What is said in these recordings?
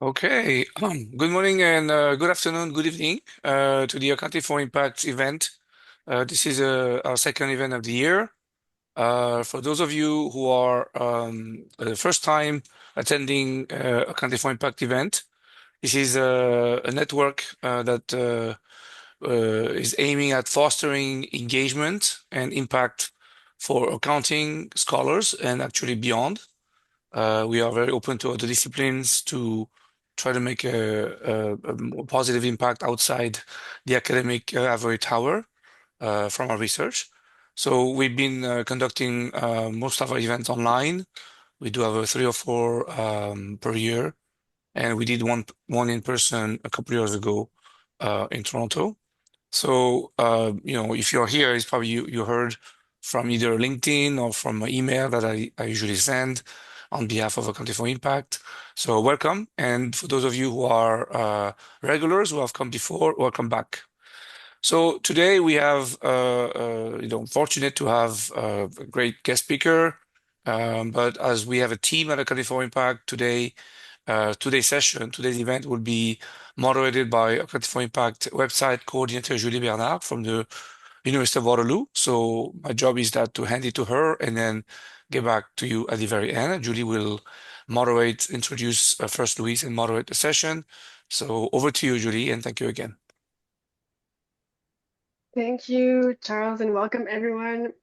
Okay, good morning and good afternoon, good evening to the Accounting for Impact event. This is our second event of the year. For those of you who are the first time attending Accounting for Impact event, this is a network that is aiming at fostering engagement and impact for accounting scholars and actually beyond. We are very open to other disciplines to try to make a more positive impact outside the academic ivory tower from our research. So we've been conducting most of our events online. We do have three or four per year, and we did one in person a couple years ago in Toronto. So if you're here, it's probably you heard from either LinkedIn or from my email that I usually send on behalf of Accounting for Impact. So welcome. And for those of you who are regulars who have come before, welcome back. So today we have, fortunate to have a great guest speaker. But as we have a team at Accounting for Impact today, today's event will be moderated by Accounting for Impact website coordinator Julie Bernard from the University of Waterloo. So my job is that to hand it to her and then get back to you at the very end. Julie will moderate, introduce first Louise and moderate the session. So over to you, Julie, and thank you again. Thank you, Charles, and welcome everyone.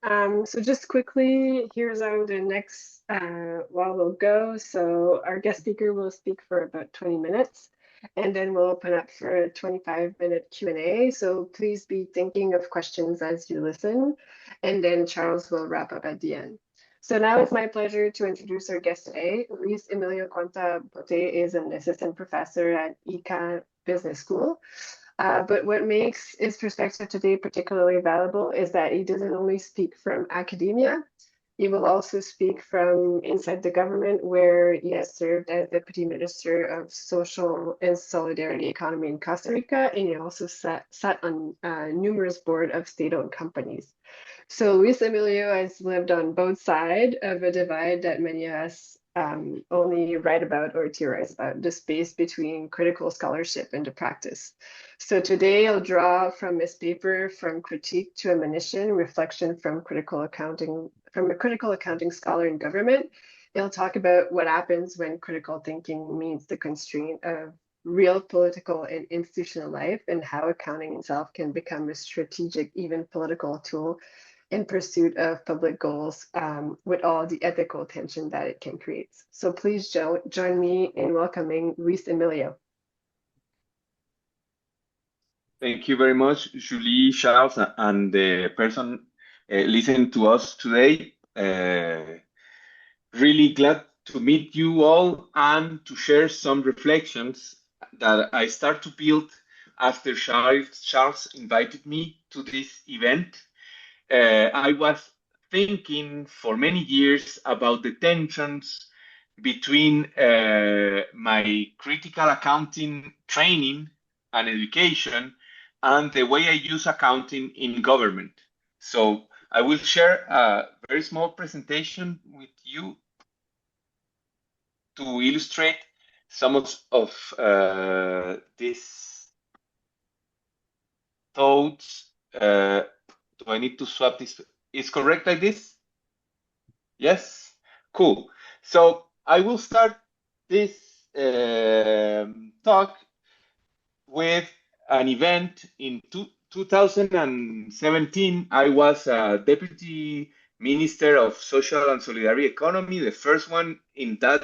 So just quickly, here's how the next while will go. So our guest speaker will speak for about 20 minutes, and then we'll open up for a 25-minute Q&A. So please be thinking of questions as you listen, and then Charles will wrap up at the end. So now it's my pleasure to introduce our guest today. Luis Emilio Cuenca Botey is an assistant professor at INCAE Business School. But what makes his perspective today particularly valuable is that he doesn't only speak from academia, he will also speak from inside the government, where he has served as Deputy Minister of Social and Solidarity Economy in Costa Rica, and he also sat on numerous board of state-owned companies. So Luis Emilio has lived on both sides of a divide that many of us only write about or theorize about, the space between critical scholarship and the practice. So today I'll draw from his paper, From Critique to Admonition, Reflection from a critical accounting scholar in government. He'll talk about what happens when critical thinking meets the constraint of real political and institutional life, and how accounting itself can become a strategic, even political tool in pursuit of public goals, with all the ethical tension that it can create. So please join me in welcoming Luis Emilio. Thank you very much, Julie, Charles, and the person listening to us today. Really glad to meet you all and to share some reflections that I start to build after Charles invited me to this event. I was thinking for many years about the tensions between my critical accounting training and education and the way I use accounting in government. So I will share a very small presentation with you to illustrate some of these thoughts. Do I need to swap this? Is correct like this? Yes? Cool. So I will start this talk with an event in 2017. I was a Deputy Minister of Social and Solidarity Economy, the first one in that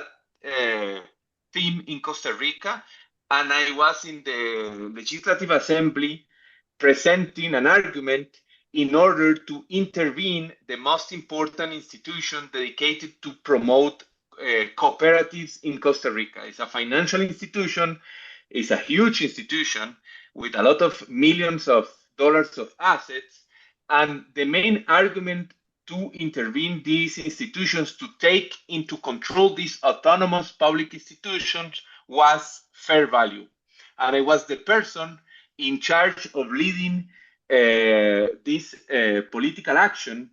team in Costa Rica. And I was in the Legislative Assembly presenting an argument in order to intervene the most important institution dedicated to promote cooperatives in Costa Rica. It's a financial institution, it's a huge institution with a lot of millions of dollars of assets. And the main argument to intervene these institutions, to take into control these autonomous public institutions, was fair value. And I was the person in charge of leading this political action.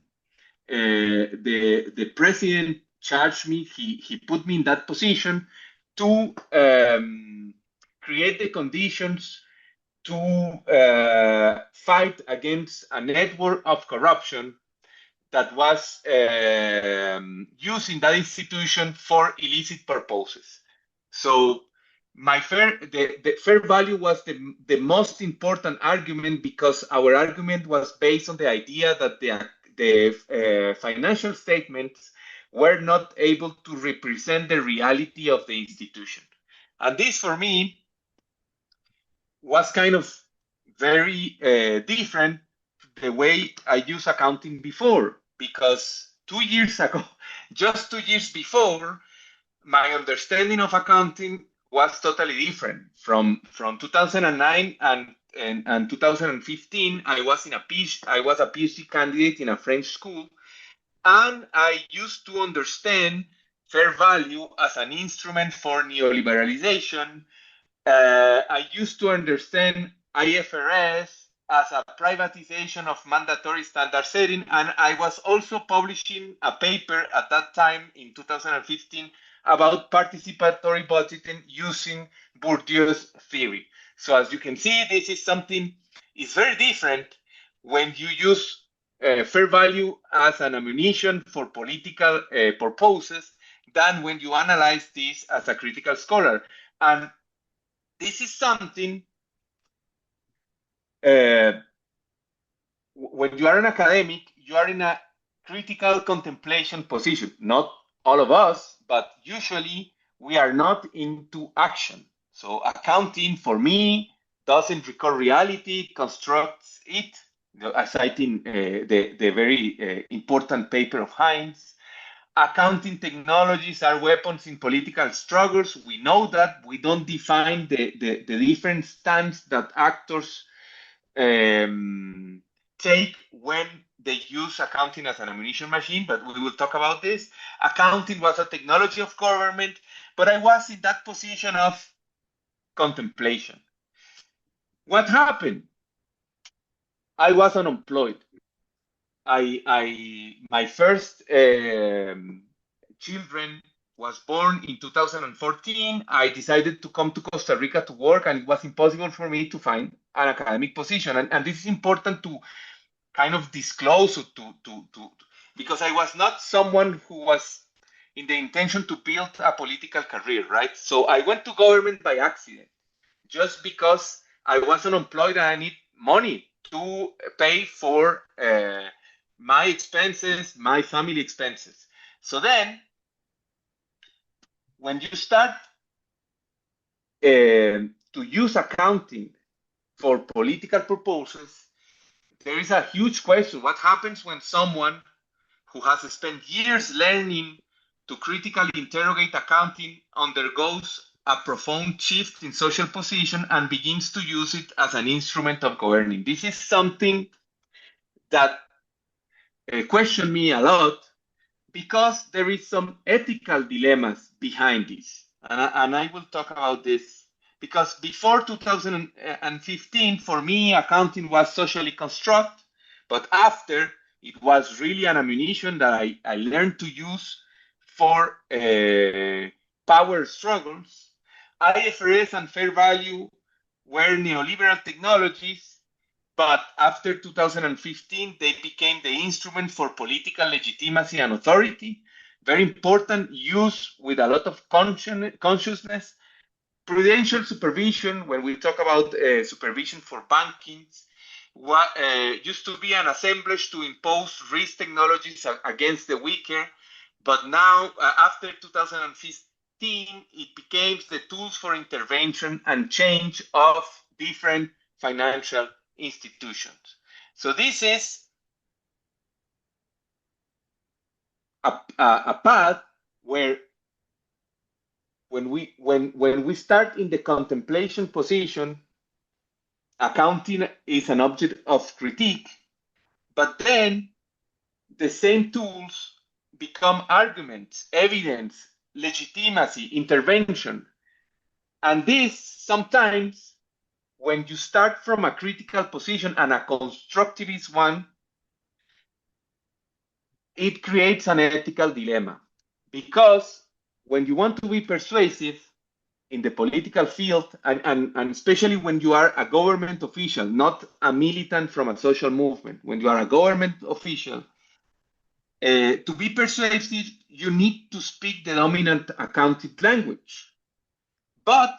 The president charged me, he put me in that position to create the conditions to fight against a network of corruption that was using that institution for illicit purposes. So the fair value was the most important argument, because our argument was based on the idea that the financial statements were not able to represent the reality of the institution. And this, for me, was kind of very different the way I used accounting before, because 2 years ago, just 2 years before, my understanding of accounting was totally different. From 2009 and 2015, I was a PhD candidate in a French school, and I used to understand fair value as an instrument for neoliberalization. I used to understand IFRS as a privatization of mandatory standard setting, and I was also publishing a paper at that time in 2015 about participatory budgeting using Bourdieu's theory. So as you can see, this is something is very different when you use fair value as an ammunition for political purposes than when you analyze this as a critical scholar. And this is something, when you are an academic, you are in a critical contemplation position. Not all of us, but usually we are not into action. So accounting, for me, doesn't record reality, it constructs it, citing the very important paper of Hines. Accounting technologies are weapons in political struggles. We know that. We don't define the different stands that actors take when they use accounting as an ammunition machine, but we will talk about this. Accounting was a technology of government, but I was in that position of contemplation. What happened? I was unemployed. My first children was born in 2014. I decided to come to Costa Rica to work, and it was impossible for me to find an academic position. And this is important to kind of disclose because I was not someone who was in the intention to build a political career, right? So I went to government by accident, just because I was unemployed and I need money to pay for my expenses, my family expenses. So then, when you start to use accounting for political purposes, there is a huge question. What happens when someone who has spent years learning to critically interrogate accounting undergoes a profound shift in social position and begins to use it as an instrument of governing? This is something that questioned me a lot, because there is some ethical dilemmas behind this. And I will talk about this, because before 2015, for me, accounting was socially constructed, but after, it was really an ammunition that I learned to use for power struggles. IFRS and fair value were neoliberal technologies, but after 2015, they became the instrument for political legitimacy and authority. Very important use with a lot of consciousness. Prudential supervision, when we talk about supervision for banking, used to be an assemblage to impose risk technologies against the weaker, but now, after 2015, it became the tools for intervention and change of different financial institutions. So this is a path where, when we start in the contemplation position, accounting is an object of critique, but then the same tools become arguments, evidence, legitimacy, intervention. And this, sometimes, when you start from a critical position and a constructivist one, it creates an ethical dilemma. Because when you want to be persuasive, in the political field, and especially when you are a government official, not a militant from a social movement, when you are a government official, to be persuasive, you need to speak the dominant accounting language. But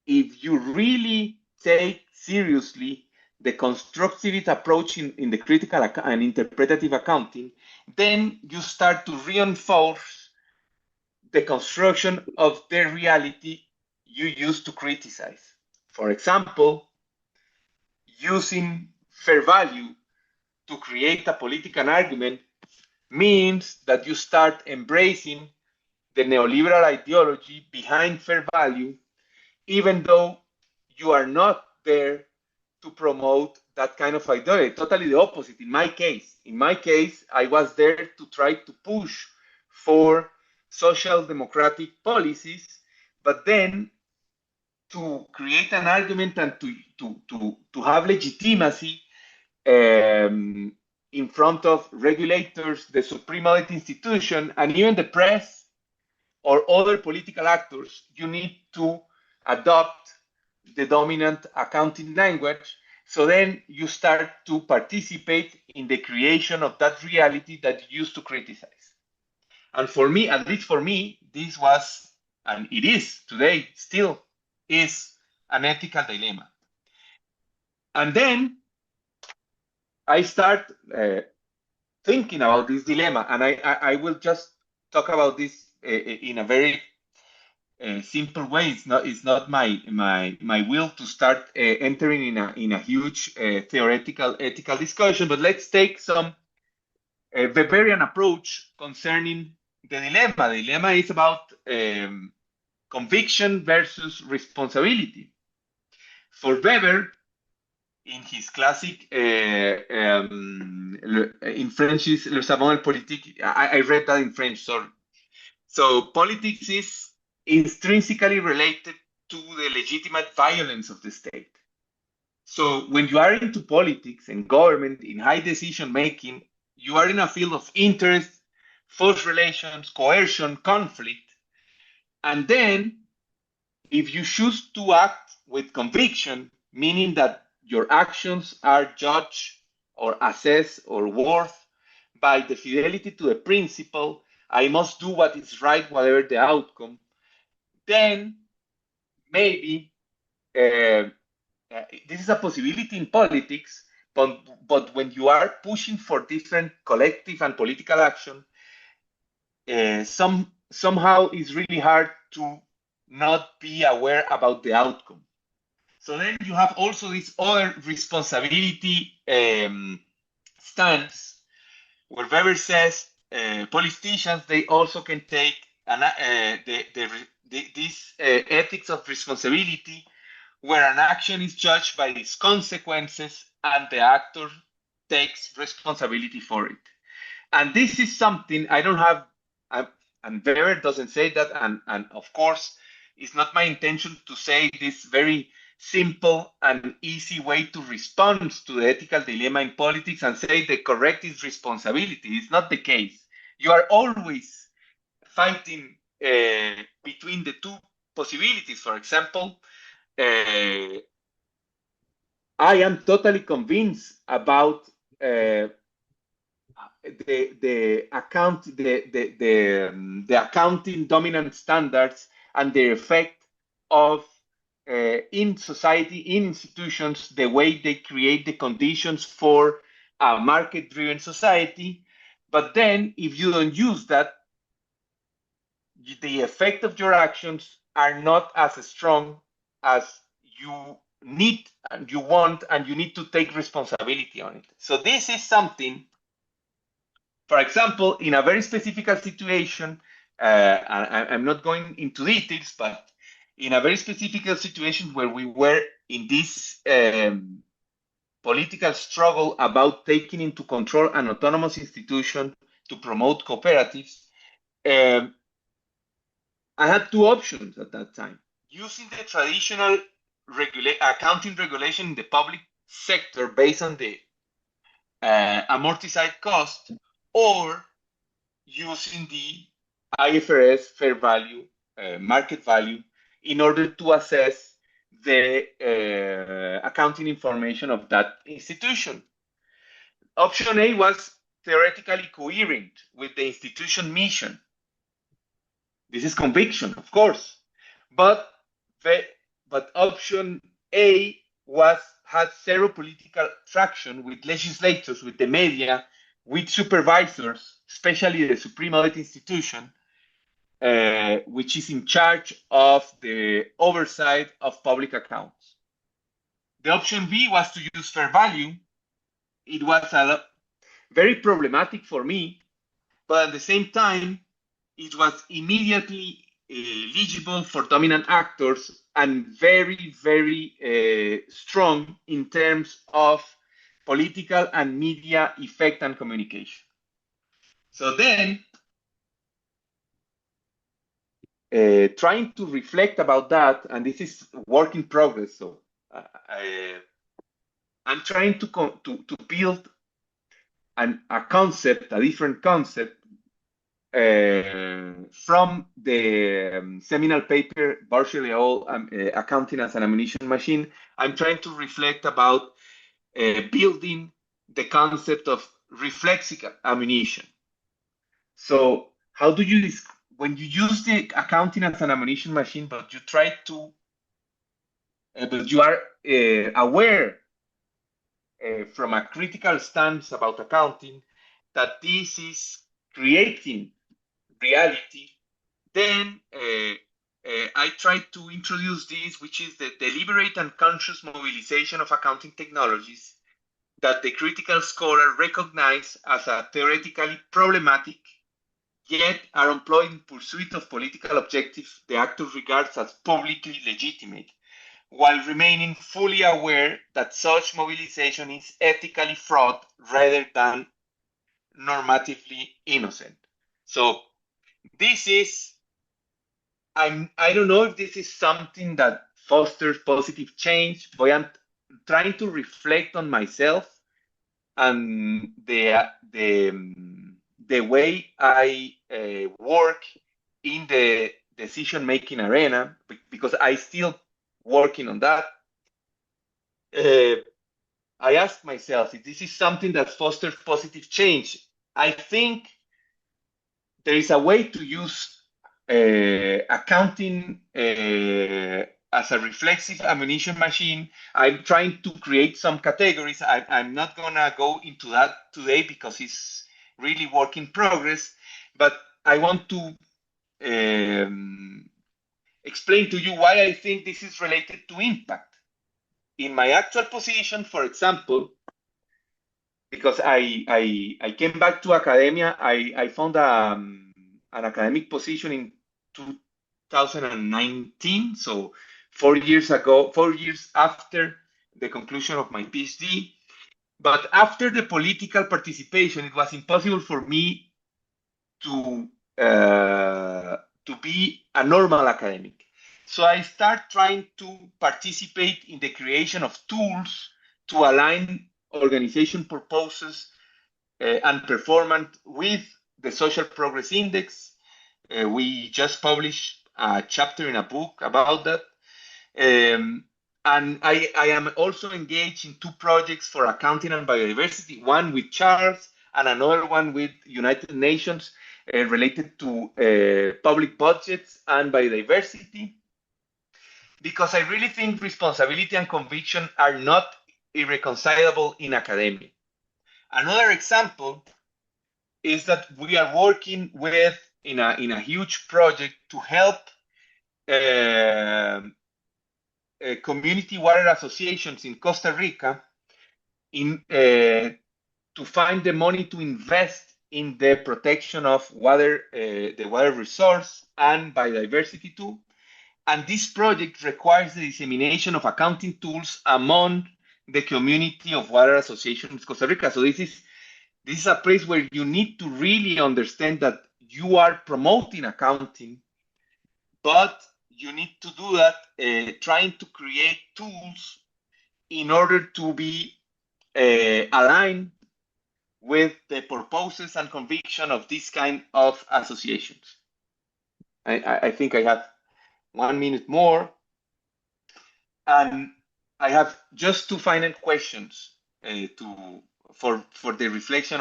if you really take seriously the constructivist approach in the critical and interpretative accounting, then you start to reinforce the construction of the reality you use to criticize. For example, using fair value to create a political argument means that you start embracing the neoliberal ideology behind fair value, even though you are not there to promote that kind of ideology. Totally the opposite. In my case, I was there to try to push for social democratic policies, but then to create an argument and to have legitimacy in front of regulators, the supreme audit institution, and even the press or other political actors, you need to adopt the dominant accounting language. So then you start to participate in the creation of that reality that you used to criticize. And for me, at least for me, this was, and it is today, still is an ethical dilemma. And then I start thinking about this dilemma, and I will just talk about this in a very simple way. It's not my will to start entering in a huge theoretical ethical discussion, but let's take some Weberian approach concerning the dilemma. The dilemma is about conviction versus responsibility. For Weber, in his classic, in French is Le Savant Politique. I read that in French, sorry. So politics is intrinsically related to the legitimate violence of the state. So when you are into politics and government, in high decision making, you are in a field of interest, force relations, coercion, conflict. And then if you choose to act with conviction, meaning that your actions are judged or assessed or worth by the fidelity to the principle, I must do what is right, whatever the outcome, then maybe this is a possibility in politics, but when you are pushing for different collective and political action, somehow it's really hard to not be aware about the outcome. So then you have also this other responsibility stance where Weber says politicians, they also can take this ethics of responsibility where an action is judged by its consequences and the actor takes responsibility for it. And this is something I don't have, and Weber doesn't say that, and of course, it's not my intention to say this very simple and easy way to respond to the ethical dilemma in politics and say the correct is responsibility. It's not the case. You are always fighting between the two possibilities. For example, I am totally convinced about the accounting dominant standards and the effect of in society, in institutions, the way they create the conditions for a market-driven society. But then, if you don't use that, the effect of your actions are not as strong as you need and you want, and you need to take responsibility on it. So this is something, for example, in a very specific situation, I'm not going into details, but in a very specific situation where we were in this political struggle about taking into control an autonomous institution to promote cooperatives, I had two options at that time. Using the traditional accounting regulation in the public sector based on the amortized cost, or using the IFRS fair value, market value in order to assess the accounting information of that institution. Option A was theoretically coherent with the institution mission. This is conviction, of course, but option A had zero political traction with legislators, with the media, with supervisors, especially the Supreme Audit Institution, which is in charge of the oversight of public accounts. The option B was to use fair value. It was very problematic for me, but at the same time, it was immediately eligible for dominant actors and very, very strong in terms of political and media effect and communication. So then, trying to reflect about that, and this is work in progress, so I'm trying to build a concept, a different concept, from the seminal paper, Barclay-All, Accounting as an Ammunition Machine. I'm trying to reflect about building the concept of reflexive ammunition. So how do you, when you use the accounting as an ammunition machine, but you try to, but you are aware from a critical stance about accounting that this is creating reality, then I try to introduce this, which is the deliberate and conscious mobilization of accounting technologies that the critical scholar recognizes as a theoretically problematic, yet are employed in pursuit of political objectives the actor regards as publicly legitimate, while remaining fully aware that such mobilization is ethically fraught rather than normatively innocent. So this is, I don't know if this is something that fosters positive change, but I'm trying to reflect on myself and the way I work in the decision-making arena, because I still working on that. I ask myself if this is something that fosters positive change. I think there is a way to use accounting as a reflexive ammunition machine. I'm trying to create some categories. I'm not gonna go into that today because it's really work in progress, but I want to explain to you why I think this is related to impact. In my actual position, for example, because I came back to academia, I found an academic position in 2019, so 4 years ago, 4 years after the conclusion of my PhD. But after the political participation, it was impossible for me to be a normal academic. So I start trying to participate in the creation of tools to align organization purposes and performance with the Social Progress Index. We just published a chapter in a book about that. And I am also engaged in 2 projects for accounting and biodiversity, one with Charles and another one with United Nations related to public budgets and biodiversity. Because I really think responsibility and conviction are not irreconcilable in academia. Another example is that we are working with in a huge project to help community water associations in Costa Rica in to find the money to invest in the protection of water, the water resource and biodiversity too. And this project requires the dissemination of accounting tools among the community of water associations in Costa Rica. So this is a place where you need to really understand that you are promoting accounting, but you need to do that trying to create tools in order to be aligned with the purposes and conviction of this kind of associations. I think I have 1 minute more. And I have just two final questions for the reflection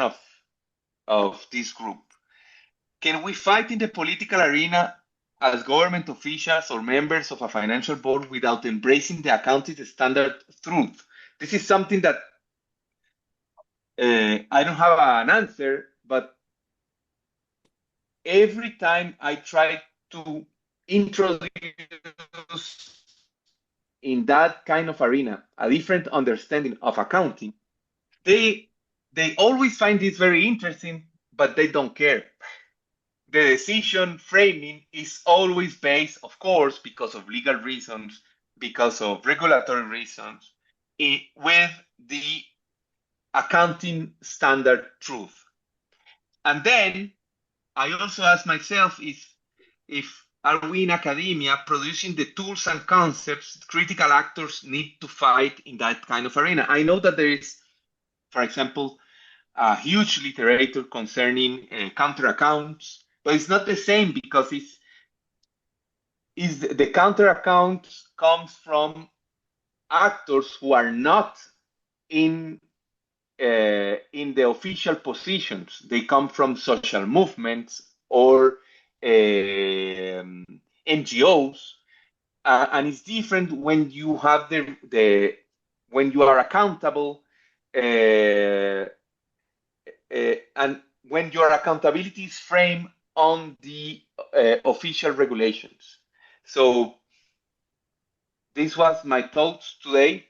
of this group. Can we fight in the political arena as government officials or members of a financial board without embracing the accounting standard truth? This is something that I don't have an answer, but every time I try to introduce in that kind of arena a different understanding of accounting, they always find this very interesting, but they don't care. The decision framing is always based, of course, because of legal reasons, because of regulatory reasons, with the accounting standard truth. And then I also ask myself if are we in academia producing the tools and concepts critical actors need to fight in that kind of arena? I know that there is, for example, a huge literature concerning counter accounts, but it's not the same because the counter accounts comes from actors who are not in the official positions. They come from social movements or NGOs, and it's different when you have when you are accountable, and when your accountability is framed on the official regulations. So this was my thoughts today,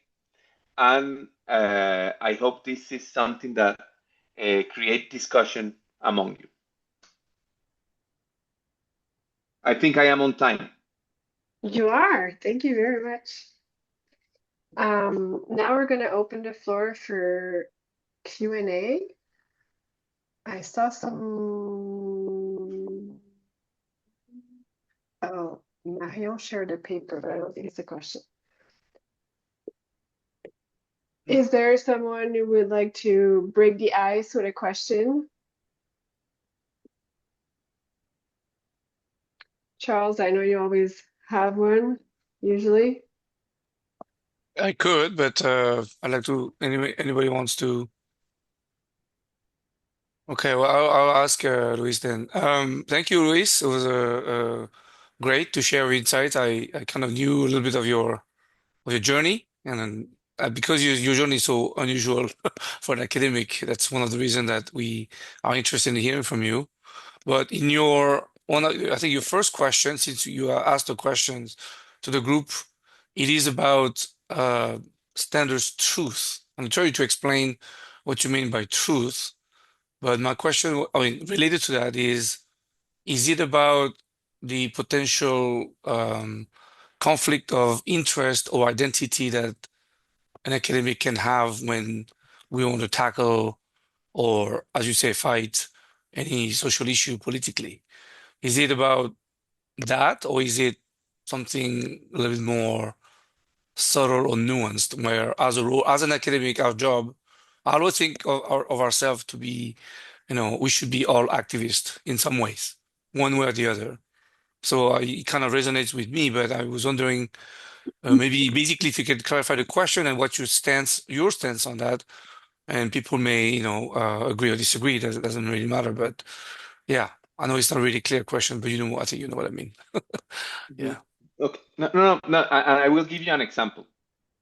and I hope this is something that create discussion among you. I think I am on time. You are. Thank you very much. Now we're going to open the floor for Q&A. I saw some. Oh, Marion shared a paper, but I don't think it's a question. Is there someone who would like to break the ice with a question? Charles, I know you always have one, usually. I could, but I'd like to. Anybody wants to? Okay, well, I'll ask Luis then. Thank you, Luis. It was great to share insights. I kind of knew a little bit of your journey, and then, because your journey is so unusual for an academic, that's one of the reasons that we are interested in hearing from you. But in your I think your first question, since you asked the questions to the group, it is about standards truth. I'm trying to explain what you mean by truth. But my question, I mean, related to that is it about the potential conflict of interest or identity that an academic can have when we want to tackle or, as you say, fight any social issue politically? Is it about that, or is it something a little bit more subtle or nuanced, where as a role, as an academic, our job, I always think of ourselves to be, we should be all activists in some ways, one way or the other. So it kind of resonates with me, but I was wondering, maybe basically if you could clarify the question and what your stance on that, and people may, agree or disagree. That doesn't really matter, but yeah, I know it's not a really clear question, but I think you know what I mean. Yeah. Okay. No. I will give you an example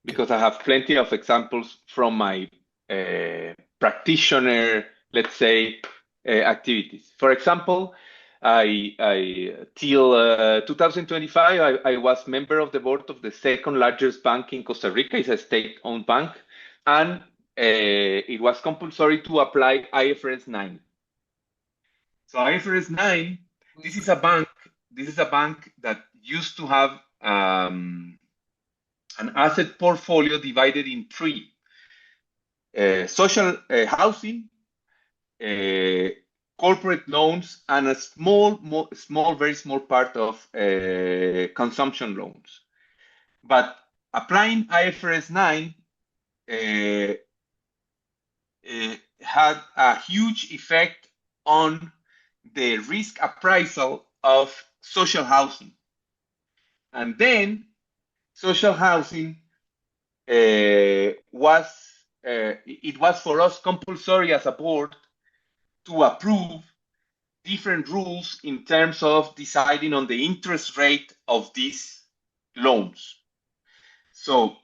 because I have plenty of examples from my practitioner, let's say, activities. For example, I till 2025, I was member of the board of the second largest bank in Costa Rica. It's a state-owned bank, and it was compulsory to apply IFRS 9. So IFRS 9, this is a bank. This is a bank that used to have an asset portfolio divided in three: social housing, corporate loans, and a very small part of consumption loans. But applying IFRS 9 had a huge effect on the risk appraisal of social housing. And then social housing it was for us compulsory as a board to approve different rules in terms of deciding on the interest rate of these loans. So,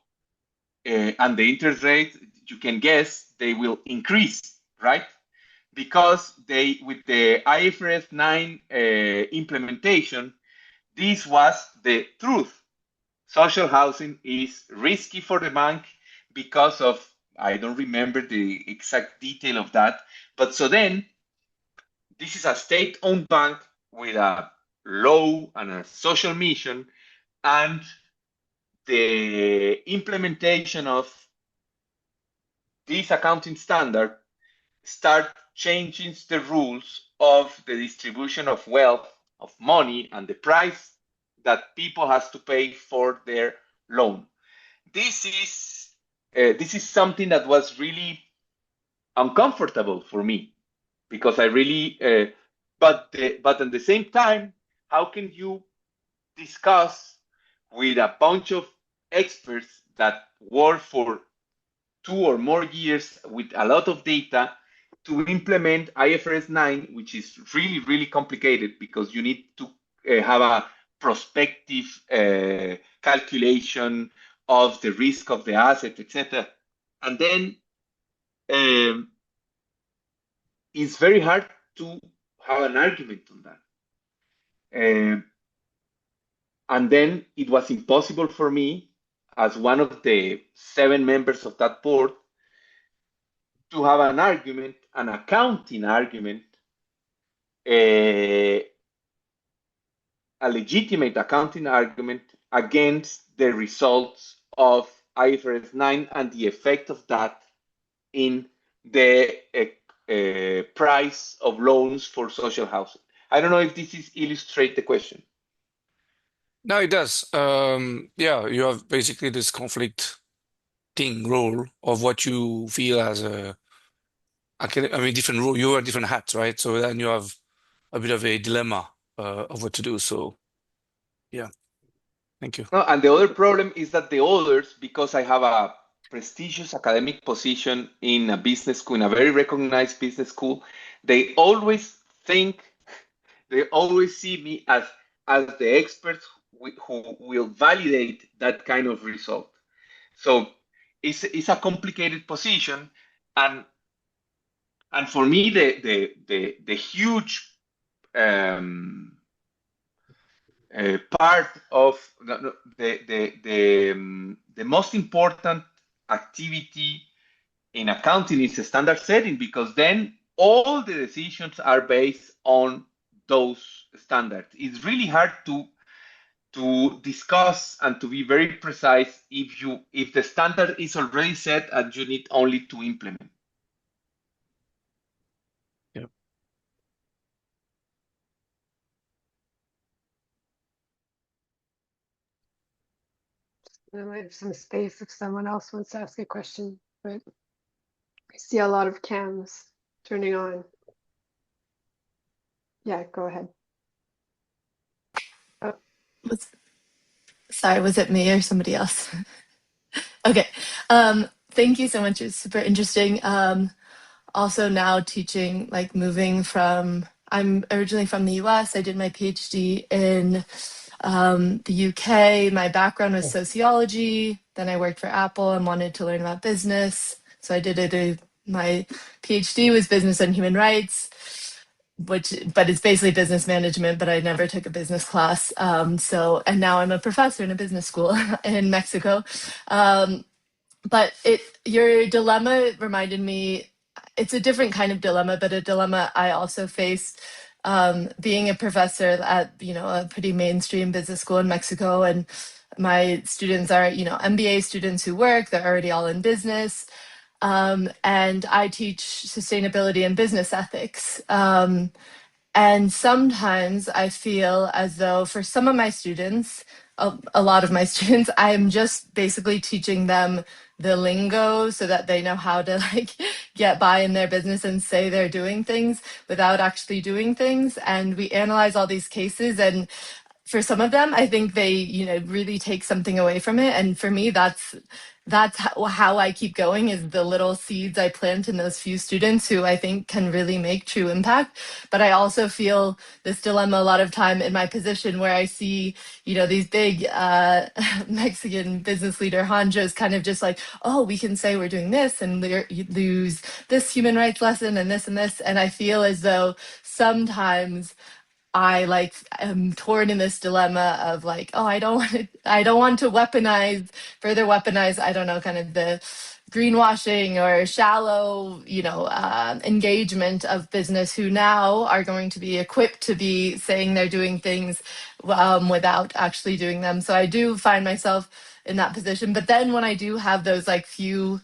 and the interest rate, you can guess, they will increase, right? Because with the IFRS 9 implementation, this was the truth. Social housing is risky for the bank because of, I don't remember the exact detail of that, but so then this is a state-owned bank with a law and a social mission, and the implementation of this accounting standard start changing the rules of the distribution of wealth, of money, and the price that people has to pay for their loan. This is something that was really uncomfortable for me because I really but at the same time, how can you discuss with a bunch of experts that work for 2 or more years with a lot of data to implement IFRS 9, which is really, really complicated because you need to have a prospective calculation of the risk of the asset, etc. And then it's very hard to have an argument on that. And then it was impossible for me, as one of the 7 members of that board, to have an argument, an accounting argument, a legitimate accounting argument against the results of IFRS 9 and the effect of that in the price of loans for social housing. I don't know if this is illustrate the question. No, it does. Yeah, you have basically this conflicting role of what you feel as different role. You wear different hats, right? So then you have a bit of a dilemma of what to do. So, yeah, thank you. No, and the other problem is that the others, because I have a prestigious academic position in a business school, in a very recognized business school, they always see me as the expert who will validate that kind of result. So it's a complicated position, and for me the huge part of the most important activity in accounting is a standard setting, because then all the decisions are based on those standards. It's really hard to discuss and to be very precise if the standard is already set and you need only to implement. Yeah. I might have some space if someone else wants to ask a question, but I see a lot of cams turning on. Yeah, go ahead. Oh. Sorry, was it me or somebody else? Okay. Thank you so much. It's super interesting. Also now teaching, like moving from, I'm originally from the US. I did my PhD in the UK. My background was sociology. Then I worked for Apple and wanted to learn about business. So I did my PhD was business and human rights, but it's basically business management, but I never took a business class. And now I'm a professor in a business school in Mexico. But your dilemma reminded me, it's a different kind of dilemma, but a dilemma I also faced being a professor at, a pretty mainstream business school in Mexico. And my students are, MBA students who work, they're already all in business. And I teach sustainability and business ethics. And sometimes I feel as though for some of my students, a lot of my students, I'm just basically teaching them the lingo so that they know how to get by in their business and say they're doing things without actually doing things. And we analyze all these cases, and for some of them, I think they, you know, really take something away from it. And for me, that's how I keep going, is the little seeds I plant in those few students who I think can really make true impact. But I also feel this dilemma a lot of time in my position where I see, you know, these big Mexican business leader honchos kind of just like, oh, we can say we're doing this and lose this human rights lesson and this and this. And I feel as though sometimes I like am torn in this dilemma of like, oh, I don't want to further weaponize, I don't know, kind of the greenwashing or shallow, you know, engagement of business who now are going to be equipped to be saying they're doing things without actually doing them. So I do find myself in that position. But then when I do have those like few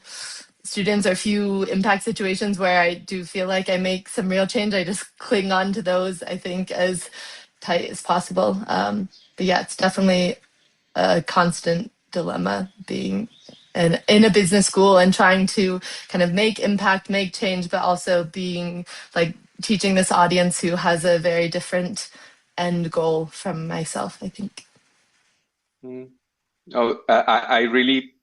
students or few impact situations where I do feel like I make some real change, I just cling on to those, I think, as tight as possible. But yeah, it's definitely a constant dilemma being in a business school and trying to kind of make impact, make change, but also being like teaching this audience who has a very different end goal from myself, I think. Mm. Oh, I really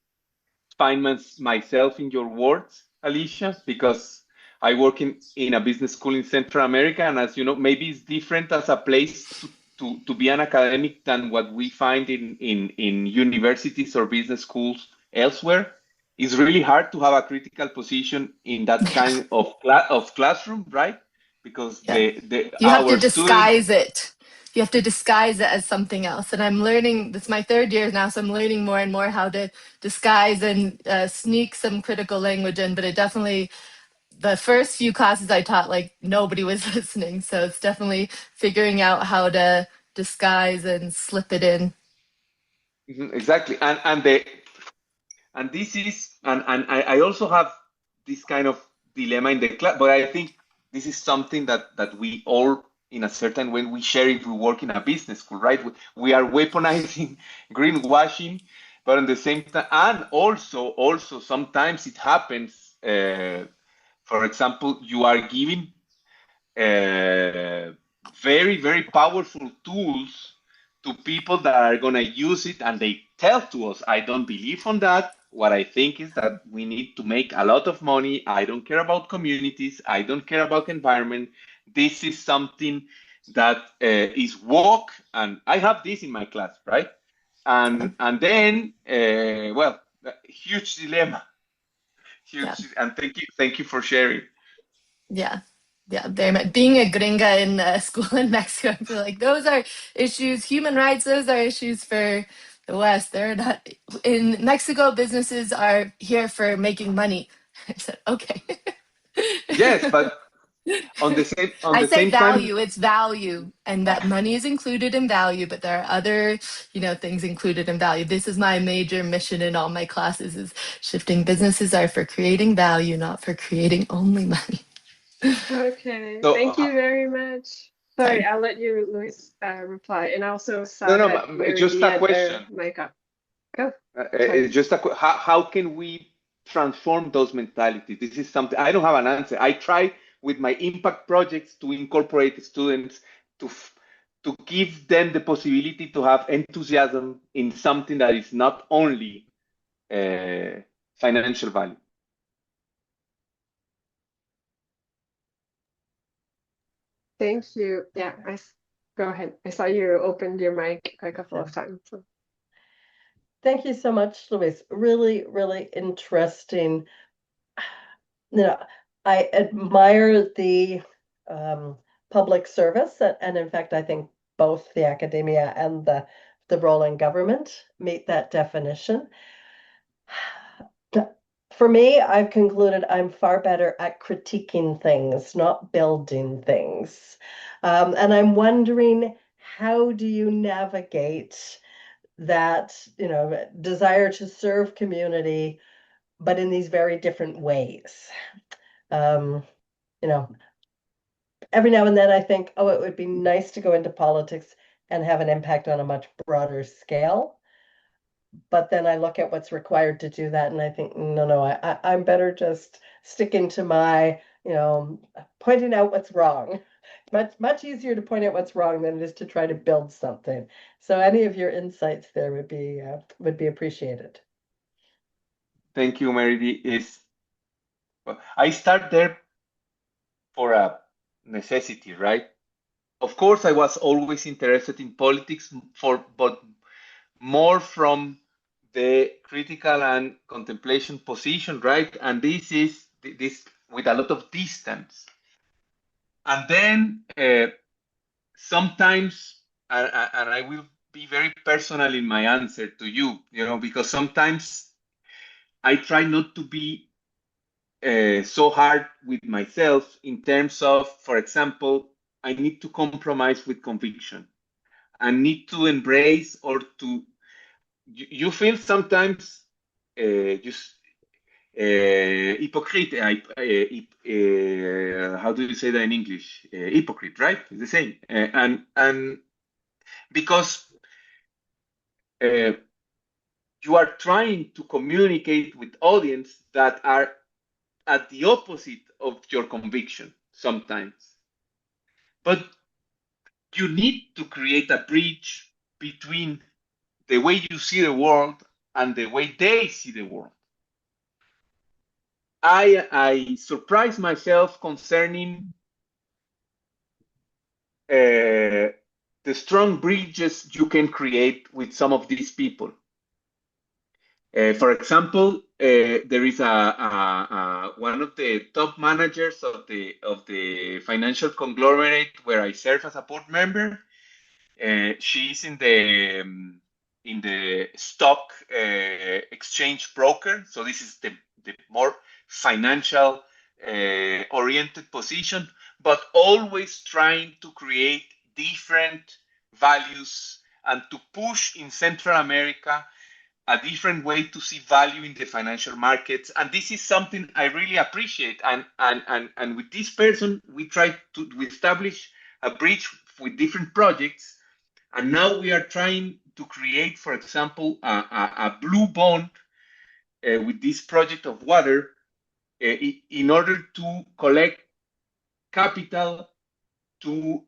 find myself in your words, Alicia, because I work in a business school in Central America, and as you know, maybe it's different as a place to be an academic than what we find in universities or business schools elsewhere. It's really hard to have a critical position in that kind of classroom, right? Because Yeah. the You have to our students. disguise it. You have to disguise it as something else. And I'm learning, this is my third year now, so I'm learning more and more how to disguise and sneak some critical language in. But it definitely, the first few classes I taught, like nobody was listening. So it's definitely figuring out how to disguise and slip it in. Exactly, and this is and I also have this kind of dilemma in the class, but I think this is something that we all in a certain way we share if we work in a business school, right? We are weaponizing greenwashing, but at the same time, and also sometimes it happens. For example, you are giving very, very powerful tools to people that are going to use it, and they tell to us, I don't believe on that. What I think is that we need to make a lot of money. I don't care about communities. I don't care about environment. This is something that is woke, and I have this in my class, right? And then, well, huge dilemma, Yeah. huge, and thank you for sharing. Yeah. Yeah, very much. Being a gringa in a school in Mexico, I feel like those are issues, human rights, those are issues for the West. They're not, in Mexico, businesses are here for making money. I said, okay. Yes, but on I the said same time, value, it's value, and that money is included in value, but there are other, you know, things included in value. This is my major mission in all my classes, is shifting businesses are for creating value, not for creating only money. Okay, so thank you very much. Sorry, Sorry. I'll let you, Luis, reply. And I also no, saw no, that just a Maria had their question. mic up. Go. Sorry. How can we transform those mentalities? This is something I don't have an answer. I try with my impact projects to incorporate students to to give them the possibility to have enthusiasm in something that is not only uh, financial value. Thank you. Yeah, go ahead. I saw you opened your mic a couple of times. So. Thank you so much, Luis. Really, really interesting. You know, I admire the public service, and in fact, I think both the academia and the role in government meet that definition. For me, I've concluded I'm far better at critiquing things, not building things. And I'm wondering, how do you navigate that, you know, desire to serve community, but in these very different ways? You know, every now and then I think, oh, it would be nice to go into politics and have an impact on a much broader scale. But then I look at what's required to do that, and I think, no, I'm better just sticking to my, you know, pointing out what's wrong much easier to point out what's wrong than it is to try to build something. So any of your insights there would be appreciated. Thank you, Mary. I start there for a necessity, right? Of course, I was always interested in politics, but more from the critical and contemplation position, right? And this is this with a lot of distance. And then sometimes, and I will be very personal in my answer to you, because sometimes I try not to be so hard with myself in terms of, for example, I need to compromise with conviction. I need to embrace or to, you feel sometimes just hypocrite. How do you say that in English? Hypocrite, right? It's the same. And because you are trying to communicate with audience that are at the opposite of your conviction sometimes. But you need to create a bridge between the way you see the world and the way they see the world. I surprise myself concerning the strong bridges you can create with some of these people. For example, there is one of the top managers of the financial conglomerate where I serve as a board member. She's in the stock exchange broker, so this is the more financial oriented position, but always trying to create different values and to push in Central America a different way to see value in the financial markets. And this is something I really appreciate. And with this person, we try to establish a bridge with different projects. And now we are trying to create, for example, a blue bond with this project of water in order to collect capital to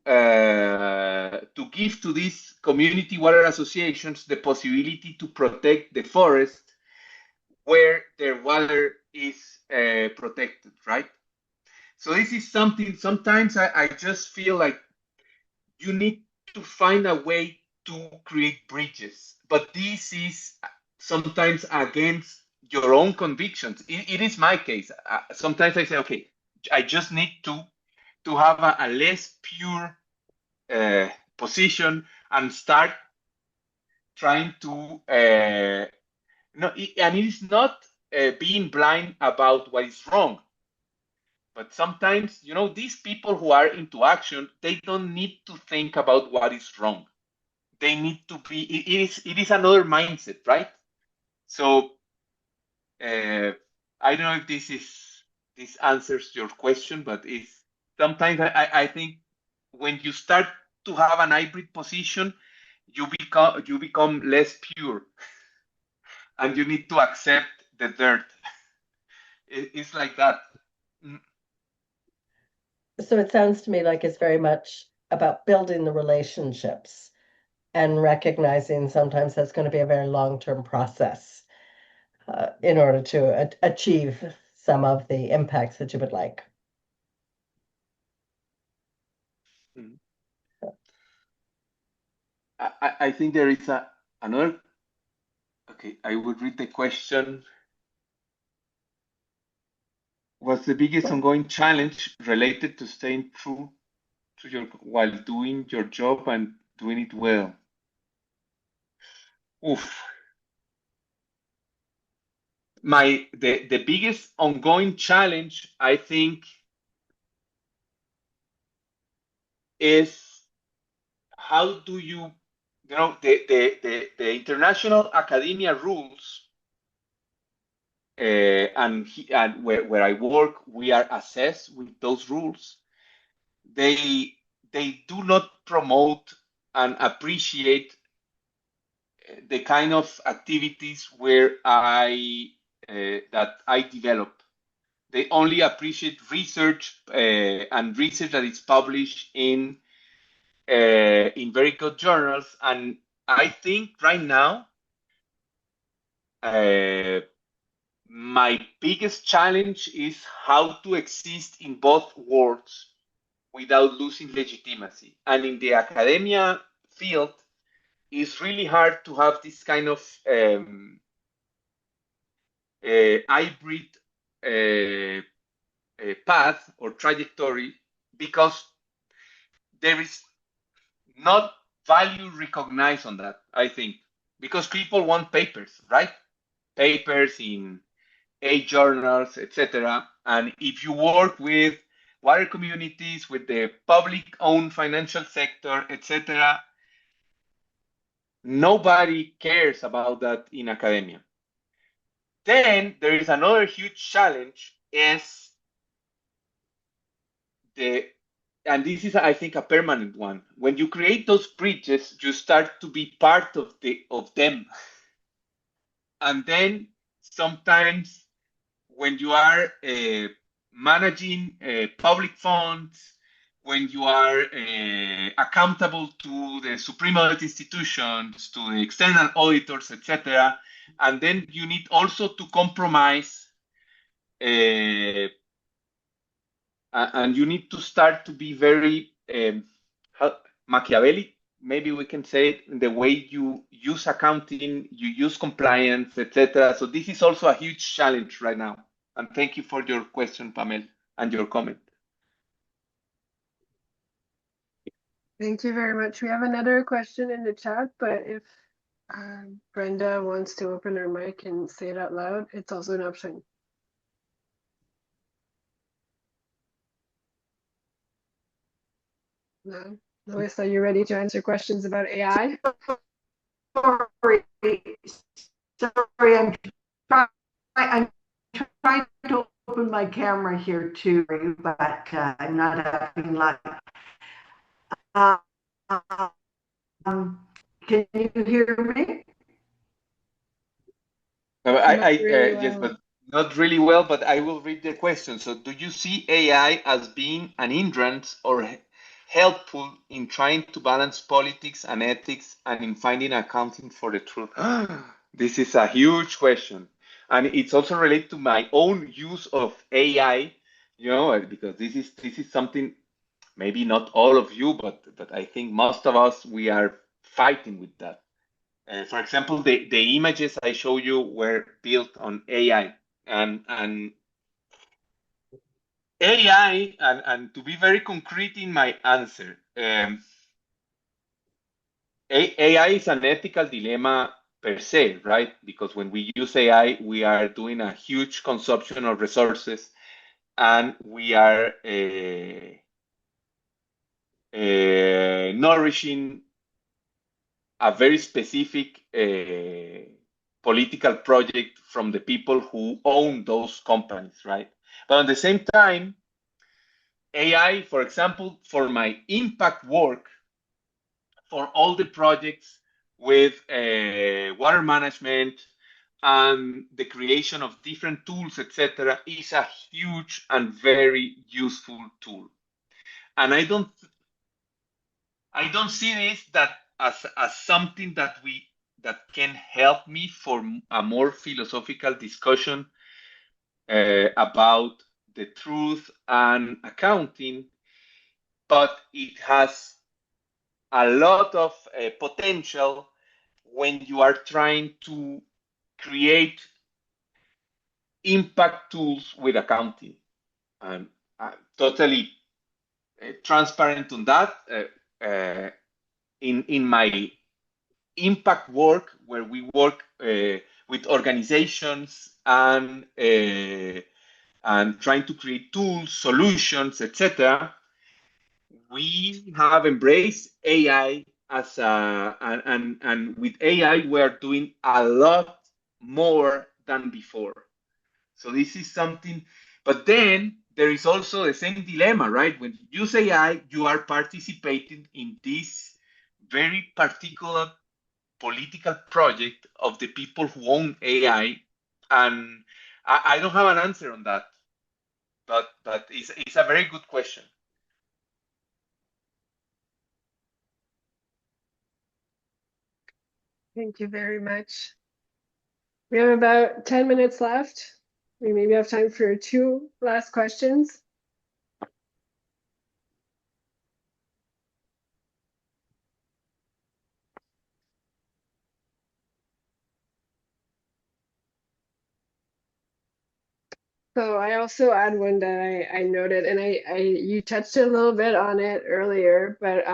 give to these community water associations the possibility to protect the forest where their water is protected, right? So this is something, sometimes I just feel like you need to find a way to create bridges, but this is sometimes against your own convictions. It is my case. Sometimes I say, okay, I just need to have a less pure position and start trying to no, and it is not being blind about what is wrong, but sometimes these people who are into action, they don't need to think about what is wrong. They need to be, it is another mindset, right? So I don't know if this answers your question, but it's sometimes I think when you start to have an hybrid position, you become less pure, and you need to accept the dirt. It's like that. So it sounds to me like it's very much about building the relationships and recognizing sometimes that's going to be a very long-term process in order to achieve some of the impacts that you would like. I think there is another. Okay, I would read the question. What's the biggest ongoing challenge related to staying true to your while doing your job and doing it well? Oof. The biggest ongoing challenge, I think, is how do the international academia rules and where I work, we are assessed with those rules. They do not promote and appreciate the kind of activities where that I develop. they only appreciate research and research that is published in very good journals. And I think right now, my biggest challenge is how to exist in both worlds without losing legitimacy. And in the academia field, it's really hard to have this kind of hybrid path or trajectory, because there is not value recognized on that, I think, because people want papers, right? Papers in journals, etc. And if you work with water communities, with the public-owned financial sector, etc., nobody cares about that in academia. Then there is another huge challenge, is and this is, I think, a permanent one. When you create those bridges, you start to be part of them, and then sometimes when you are managing public funds, when you are accountable to the supreme audit institutions, to the external auditors, etc., and then you need also to compromise, and you need to start to be very Machiavelli, maybe we can say it, in the way you use accounting, you use compliance, etc. So this is also a huge challenge right now. And thank you for your question, Pamela, and your comment. Thank you very much. We have another question in the chat, but if Brenda wants to open her mic and say it out loud, it's also an option. No? Luis, are you ready to answer questions about AI? Sorry, I'm trying to open my camera here too, but I'm not having luck. Can you hear me? Yes, but not really well, but I will read the question. So do you see AI as being an hindrance or helpful in trying to balance politics and ethics and in finding accounting for the truth? This is a huge question. And it's also related to my own use of AI, because this is something, maybe not all of you, but I think most of us, we are fighting with that. For example, the images I show you were built on AI, and AI, and to be very concrete in my answer, AI is an ethical dilemma per se, right? Because when we use AI, we are doing a huge consumption of resources, and we are nourishing a very specific political project from the people who own those companies, right? But at the same time, AI, for example, for my impact work, for all the projects with water management and the creation of different tools, etc., is a huge and very useful tool. And I don't see this as something that can help me for a more philosophical discussion about the truth and accounting, but it has a lot of potential when you are trying to create impact tools with accounting. And I'm totally transparent on that. In my impact work, where we work with organizations and trying to create tools, solutions, etc., we have embraced AI as and with AI we are doing a lot more than before. So this is something, but then there is also the same dilemma, right? When you use AI, you are participating in this very particular political project of the people who own AI, and I don't have an answer on that. but it's a very good question. Thank you very much. We have about 10 minutes left. We maybe have time for 2 last questions. So I also add one that I noted, and you touched a little bit on it earlier, but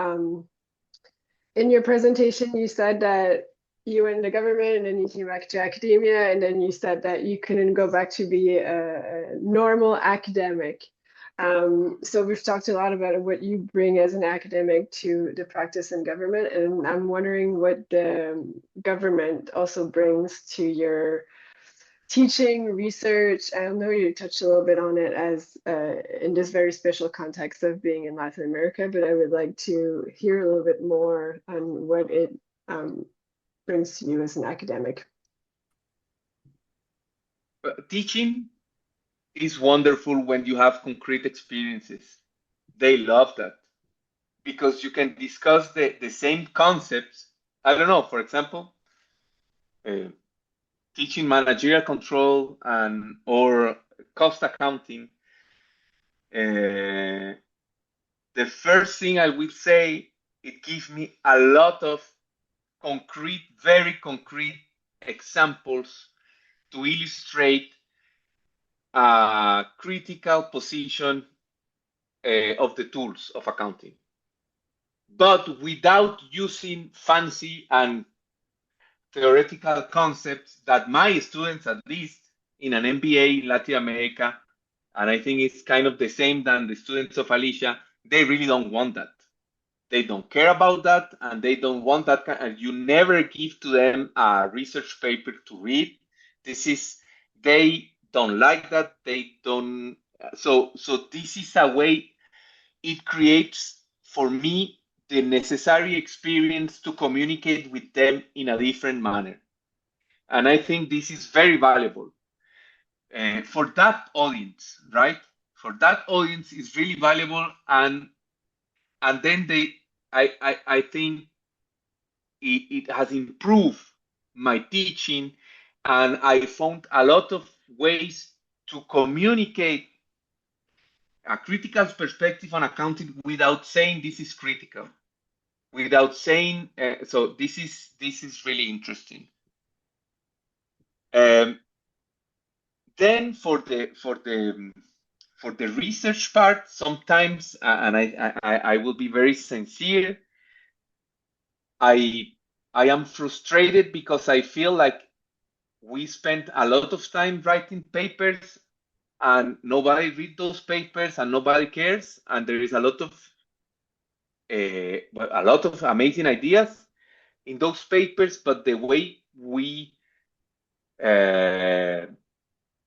in your presentation you said that you went into government and then you came back to academia, and then you said that you couldn't go back to be a normal academic. So we've talked a lot about what you bring as an academic to the practice in government, and I'm wondering what the government also brings to your teaching, research. I know you touched a little bit on it as in this very special context of being in Latin America, but I would like to hear a little bit more on what it brings to you as an academic. Teaching is wonderful when you have concrete experiences. They love that because you can discuss the same concepts. I don't know, for example, teaching managerial control and or cost accounting. The first thing I will say, it gives me a lot of concrete, very concrete examples to illustrate a critical position of the tools of accounting, but without using fancy and theoretical concepts that my students, at least in an MBA in Latin America, and I think it's kind of the same than the students of Alicia, they really don't want that. They don't care about that, and they don't want that. And you never give to them a research paper to read. They don't like that. They don't. So this is a way it creates for me the necessary experience to communicate with them in a different manner. And I think this is very valuable for that audience, right? For that audience is really valuable, and then I think it has improved my teaching, and I found a lot of ways to communicate a critical perspective on accounting without saying this is critical, without saying so. This is really interesting. Then for the research part, sometimes, and I will be very sincere, I am frustrated because I feel like we spent a lot of time writing papers and nobody read those papers and nobody cares, and there is a lot of amazing ideas in those papers, but the way we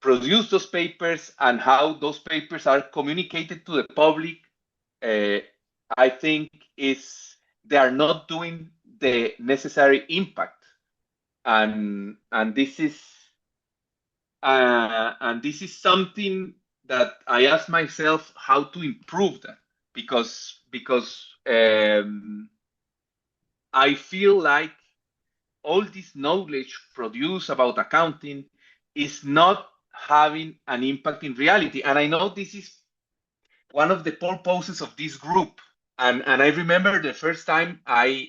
produce those papers and how those papers are communicated to the public, I think they are not doing the necessary impact, and this is something that I ask myself how to improve that, because I feel like all this knowledge produced about accounting is not having an impact in reality. And I know this is one of the purposes of this group. And I remember the first time I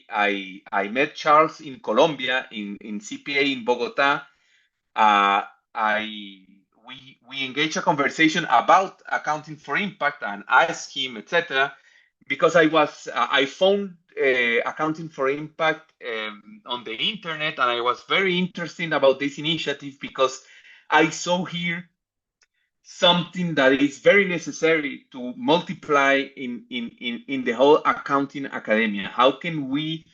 met Charles in Colombia, in CPA in Bogota. We engaged a conversation about accounting for impact and asked him, etc. Because I found accounting for impact on the internet, and I was very interested about this initiative because I saw here something that is very necessary to multiply in the whole accounting academia. How can we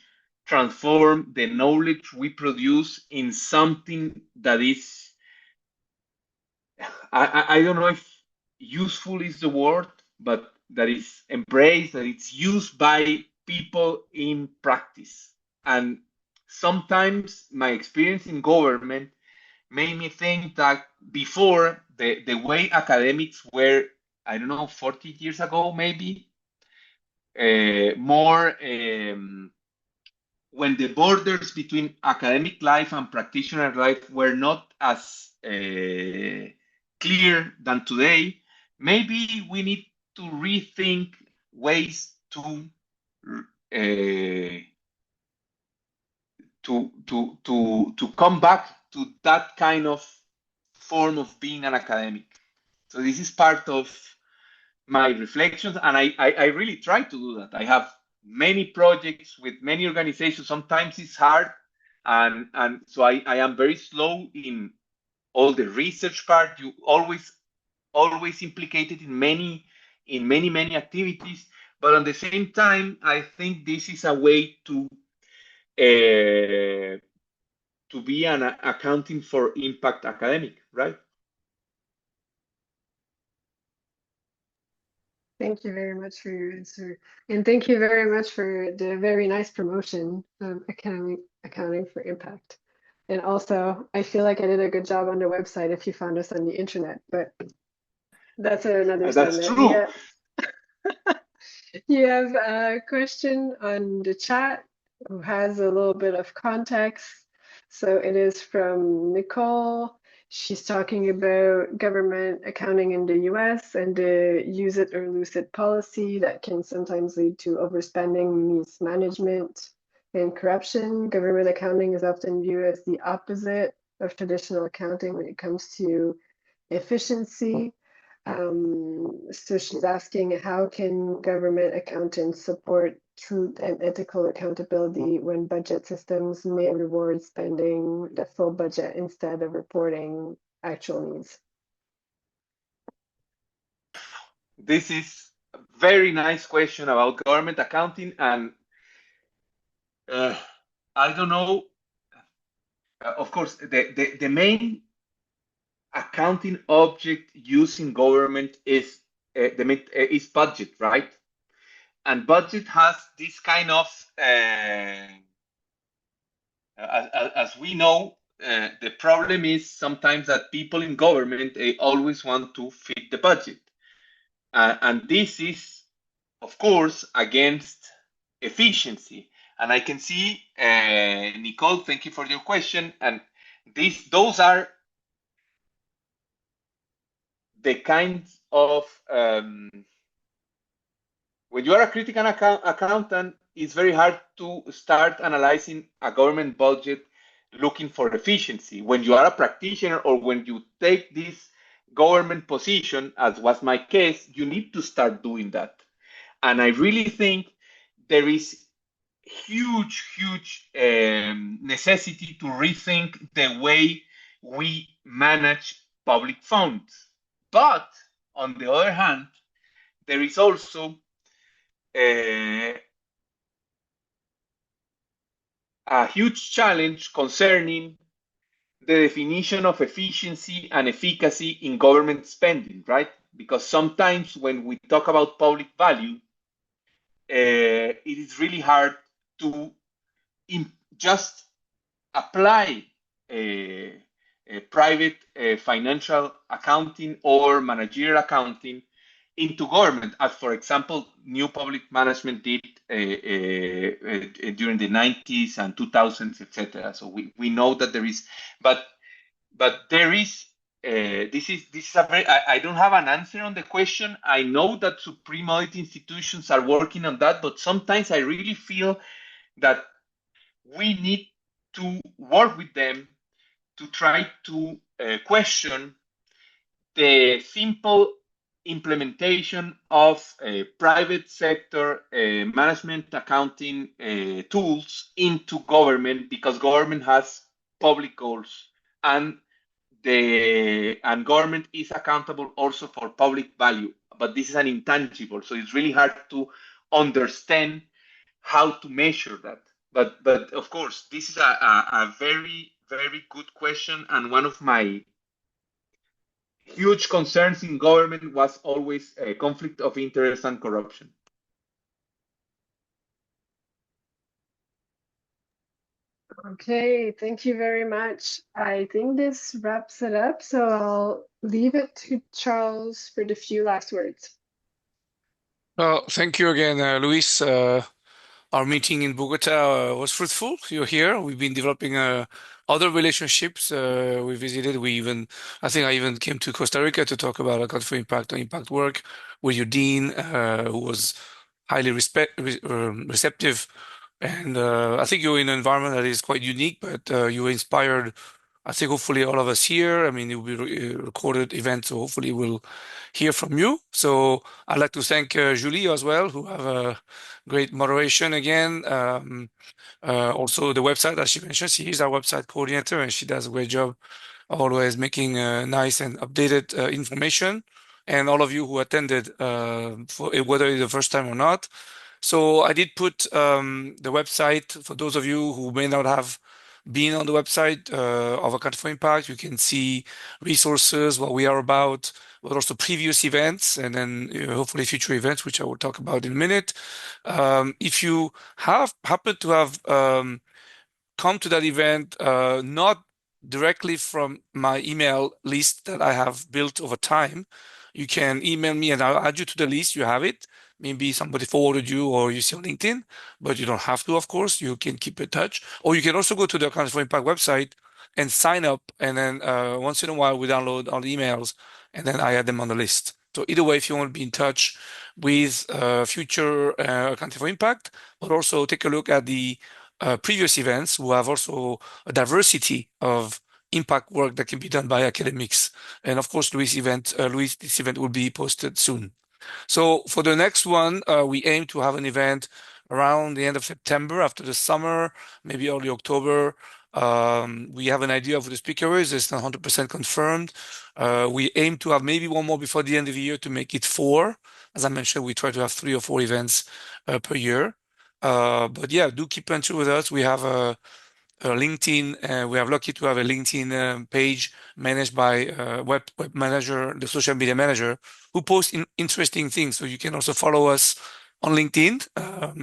transform the knowledge we produce in something that is, I don't know if useful is the word, but that is embraced, that it's used by people in practice. And sometimes my experience in government made me think that before the way academics were I don't know, 40 years ago, maybe, more when the borders between academic life and practitioner life were not as clear than today, maybe we need to rethink ways uh, to come back to that kind of form of being an academic. So this is part of my reflections, and I really try to do that. I have many projects with many organizations. Sometimes it's hard, and so I am very slow in all the research part. You always implicated in many activities, but at the same time, I think this is a way uh, to be an accounting for impact academic, right? Thank you very much for your answer. And thank you very much for the very nice promotion of accounting for impact. And also, I feel like I did a good job on the website if you found us on the internet, but that's another That's segment. true. Yeah. You have a question on the chat who has a little bit of context. So it is from Nicole. She's talking about government accounting in the US and the use it or lose it policy that can sometimes lead to overspending, mismanagement, and corruption. Government accounting is often viewed as the opposite of traditional accounting when it comes to efficiency. So she's asking, how can government accountants support truth and ethical accountability when budget systems may reward spending the full budget instead of reporting actual needs? This is a very nice question about government accounting, and I don't know. Of course, the main accounting object used in government is budget, right? And budget has this kind of, as we know, the problem is sometimes that people in government they always want to fit the budget, and this is, of course, against efficiency. And I can see, Nicole, thank you for your question. And those are the kinds of when you are a critical accountant, it's very hard to start analyzing a government budget looking for efficiency. When you are a practitioner or when you take this government position, as was my case, you need to start doing that. And I really think there is huge necessity to rethink the way we manage public funds. But on the other hand, there is also a huge challenge concerning the definition of efficiency and efficacy in government spending, right? Because sometimes when we talk about public value, it is really hard to just apply a private financial accounting or managerial accounting into government, as for example, new public management did during the 90s and 2000s, etc. So we know that there is, but there is. This is a very. I don't have an answer on the question. I know that supreme audit institutions are working on that, but sometimes I really feel that we need to work with them to try to question the simple implementation of private sector management accounting tools into government, because government has public goals, and government is accountable also for public value, but this is an intangible, so it's really hard to understand how to measure that. But of course, this is a very good question, and one of my huge concerns in government was always a conflict of interest and corruption. Okay, thank you very much. I think this wraps it up, so I'll leave it to Charles for the few last words. Well, thank you again, Luis. Our meeting in Bogota was fruitful. You're here. We've been developing other relationships. We visited. I think I even came to Costa Rica to talk about account for impact or impact work with your dean, who was highly receptive. And I think you're in an environment that is quite unique, but you inspired, I think, hopefully all of us here. I mean, it will be recorded event, so hopefully we'll hear from you. So I'd like to thank Julie as well, who have a great moderation again. Also, the website, as she mentioned, she is our website coordinator, and she does a great job always making nice and updated information. And all of you who attended, for whether it's the first time or not. So I did put the website for those of you who may not have been on the website of Account for Impact. You can see resources, what we are about, but also previous events, and then hopefully future events, which I will talk about in a minute. If you have happen to have come to that event, not directly from my email list that I have built over time, you can email me and I'll add you to the list. You have it. Maybe somebody forwarded you or you see on LinkedIn, but you don't have to, of course. You can keep in touch. Or you can also go to the Account for Impact website and sign up. And then once in a while, we download all the emails and then I add them on the list. So either way, if you want to be in touch with future Account for Impact, but also take a look at the previous events who have also a diversity of impact work that can be done by academics. And of course, Luis, this event will be posted soon. So for the next one, we aim to have an event around the end of September after the summer, maybe early October. We have an idea of who the speaker is. It's not 100% confirmed. We aim to have maybe one more before the end of the year to make it 4. As I mentioned, we try to have 3 or 4 events per year. But yeah, do keep in touch with us. We have a LinkedIn. We are lucky to have a LinkedIn page managed by web manager, the social media manager, who posts interesting things. So you can also follow us on LinkedIn.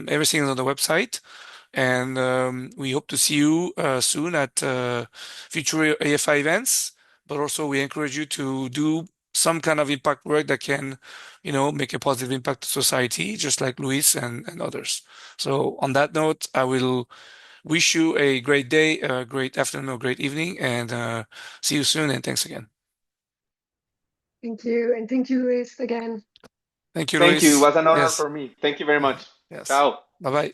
Everything is on the website. And we hope to see you soon at future AFI events. But also, we encourage you to do some kind of impact work that can, make a positive impact to society, just like Luis and others. So, on that note, I will wish you a great day, a great afternoon, or great evening, and see you soon. And thanks again. Thank you, and thank you, Luis, again. Thank you, Thank you. It Luis. was an honor Yes. for me. Thank you very much. Yes. Ciao. Bye bye.